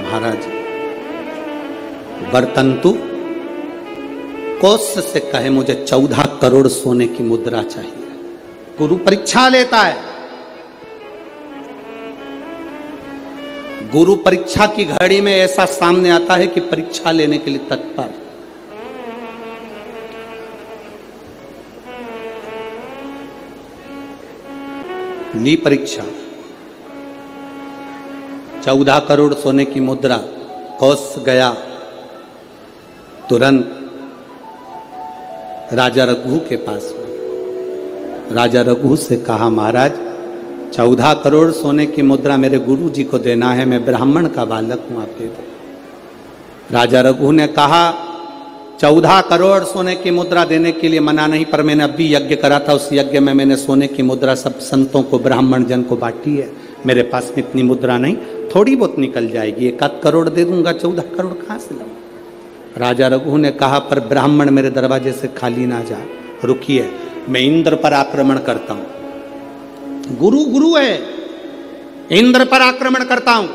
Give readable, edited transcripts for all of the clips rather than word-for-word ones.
महाराज वर्तंतु कौत्स से कहे मुझे 14 करोड़ सोने की मुद्रा चाहिए। गुरु परीक्षा लेता है। गुरु परीक्षा की घड़ी में ऐसा सामने आता है कि परीक्षा लेने के लिए तत्पर। ली परीक्षा, 14 करोड़ सोने की मुद्रा। कौत्स गया तुरंत राजा रघु के पास में। राजा रघु से कहा महाराज 14 करोड़ सोने की मुद्रा मेरे गुरु जी को देना है, मैं ब्राह्मण का बालक हूं, आप दे दो। राजा रघु ने कहा 14 करोड़ सोने की मुद्रा देने के लिए मना नहीं, पर मैंने अभी यज्ञ करा था, उस यज्ञ में मैंने सोने की मुद्रा सब संतों को ब्राह्मण जन को बांटी है। मेरे पास में इतनी मुद्रा नहीं, थोड़ी बहुत निकल जाएगी, 1 करोड़ दे दूंगा, 14 करोड़ कहां से लाऊं। राजा रघु ने कहा पर ब्राह्मण मेरे दरवाजे से खाली ना जाए, रुकिए मैं इंद्र पर आक्रमण करता हूं। गुरु गुरु है, इंद्र पर आक्रमण करता हूं।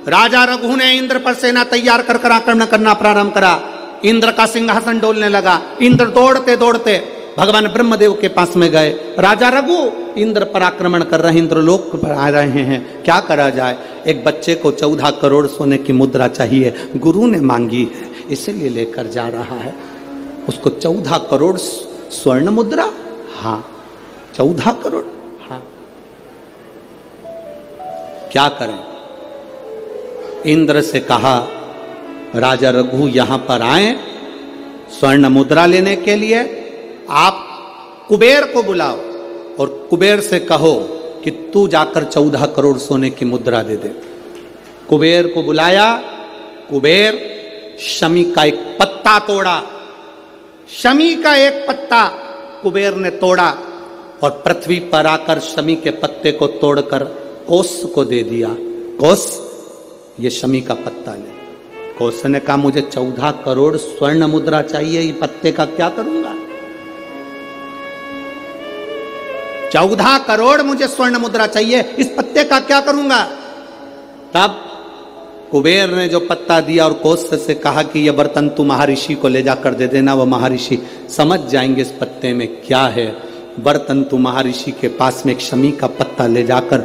राजा रघु ने इंद्र पर सेना तैयार कर आक्रमण करना प्रारंभ करा। इंद्र का सिंहासन डोलने लगा। इंद्र दौड़ते दौड़ते भगवान ब्रह्मदेव के पास में गए। राजा रघु इंद्र पर आक्रमण कर रहे हैं, इंद्र लोक पर आ रहे हैं, क्या करा जाए। एक बच्चे को 14 करोड़ सोने की मुद्रा चाहिए, गुरु ने मांगी है इसलिए लेकर जा रहा है। उसको 14 करोड़ स्वर्ण मुद्रा, हाँ 14 करोड़, हाँ क्या करें। इंद्र से कहा राजा रघु यहां पर आए स्वर्ण मुद्रा लेने के लिए, आप कुबेर को बुलाओ और कुबेर से कहो कि तू जाकर 14 करोड़ सोने की मुद्रा दे दे। कुबेर को बुलाया। कुबेर शमी का एक पत्ता तोड़ा। शमी का एक पत्ता कुबेर ने तोड़ा और पृथ्वी पर आकर शमी के पत्ते को तोड़कर कौत्स को दे दिया। कौत्स ये शमी का पत्ता ले। कौत्स ने कहा मुझे 14 करोड़ स्वर्ण मुद्रा चाहिए, ये पत्ते का क्या करूंगा। 14 करोड़ मुझे स्वर्ण मुद्रा चाहिए, इस पत्ते का क्या करूंगा। तब कुबेर ने जो पत्ता दिया और कौत्स से कहा कि यह बर्तन तू महर्षि को ले जाकर दे देना, वह महर्षि समझ जाएंगे इस पत्ते में क्या है। बर्तन तू महर्षि के पास में एक शमी का पत्ता ले जाकर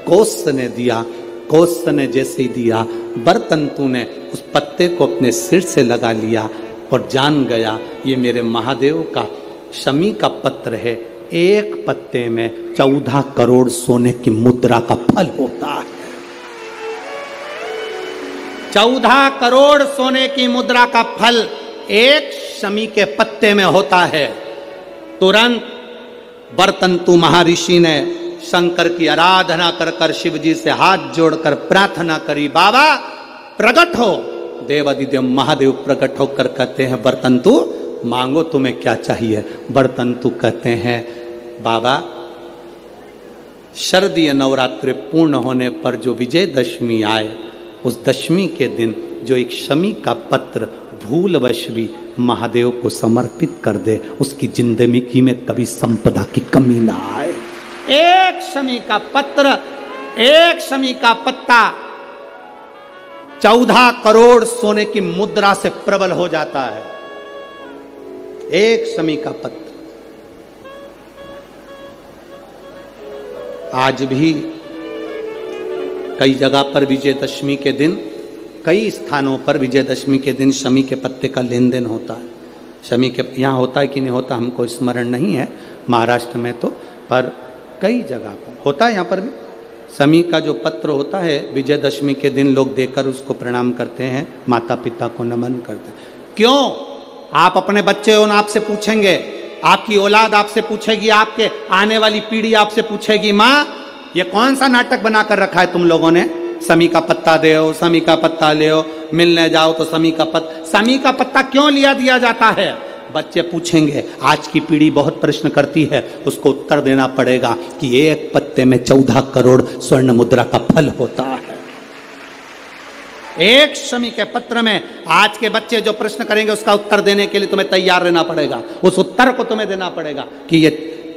कौत्स ने दिया। कौत्स ने जैसे ही दिया, बर्तंतु ने उस पत्ते को अपने सिर से लगा लिया और जान गया ये मेरे महादेव का शमी का पत्र है। एक पत्ते में 14 करोड़ सोने की मुद्रा का फल होता है। 14 करोड़ सोने की मुद्रा का फल एक शमी के पत्ते में होता है। तुरंत बर्तंतु महर्षि ने शंकर की आराधना कर कर शिव जी से हाथ जोड़कर प्रार्थना करी, बाबा प्रकट हो। देवादिदेव महादेव प्रकट होकर कहते हैं बर्तंतु मांगो तुम्हें क्या चाहिए। बर्तंतु कहते हैं बाबा शरदीय नवरात्रि पूर्ण होने पर जो विजयदशमी आए, उस दशमी के दिन जो एक शमी का पत्र भूलवश भी महादेव को समर्पित कर दे, उसकी जिंदगी में कभी संपदा की कमी ना आए। एक शमी का पत्र, एक शमी का पत्ता 14 करोड़ सोने की मुद्रा से प्रबल हो जाता है। एक शमी का पत्र। आज भी कई जगह पर विजयदशमी के दिन, कई स्थानों पर विजयदशमी के दिन शमी के पत्ते का लेन देन होता है। शमी के यहाँ होता है कि नहीं होता हमको स्मरण नहीं है, महाराष्ट्र में तो, पर कई जगह पर होता है। यहाँ पर भी शमी का जो पत्र होता है विजयदशमी के दिन लोग देकर उसको प्रणाम करते हैं, माता पिता को नमन करते हैं। क्यों? आप अपने बच्चे हो, आपसे पूछेंगे, आपकी औलाद आपसे पूछेगी, आपके आने वाली पीढ़ी आपसे पूछेगी, माँ ये कौन सा नाटक बनाकर रखा है तुम लोगों ने, शमी का पत्ता दे, शमी का पत्ता ले, मिलने जाओ तो शमी का पत्ता क्यों लिया दिया जाता है। बच्चे पूछेंगे, आज की पीढ़ी बहुत प्रश्न करती है, उसको उत्तर देना पड़ेगा कि एक पत्ते में 14 करोड़ स्वर्ण मुद्रा का फल होता है। एक शमी के पत्र में आज के बच्चे जो प्रश्न करेंगे उसका उत्तर देने के लिए तुम्हें तैयार रहना पड़ेगा। उस उत्तर को तुम्हें देना पड़ेगा कि ये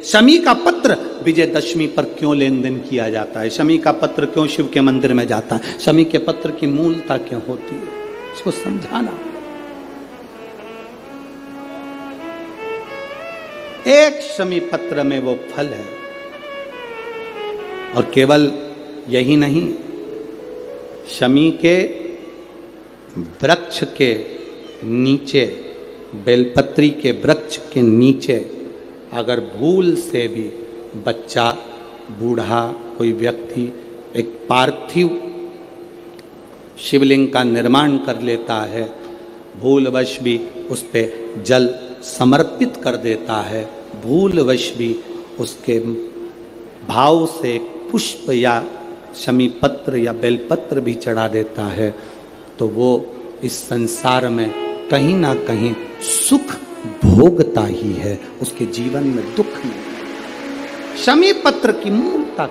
शमी का पत्र विजयदशमी पर क्यों लेन देन किया जाता है, शमी का पत्र क्यों शिव के मंदिर में जाता है, शमी के पत्र की मूलता क्यों होती है, इसको समझाना। एक शमी पत्र में वो फल है। और केवल यही नहीं, शमी के वृक्ष के नीचे, बेलपत्री के वृक्ष के नीचे अगर भूल से भी बच्चा, बूढ़ा, कोई व्यक्ति एक पार्थिव शिवलिंग का निर्माण कर लेता है, भूलवश भी उस पे जल समर्पित कर देता है, भूलवश भी उसके भाव से पुष्प या शमी पत्र या बेलपत्र भी चढ़ा देता है, तो वो इस संसार में कहीं ना कहीं सुख भोगता ही है, उसके जीवन में दुख नहीं। शमी पत्र की मूलता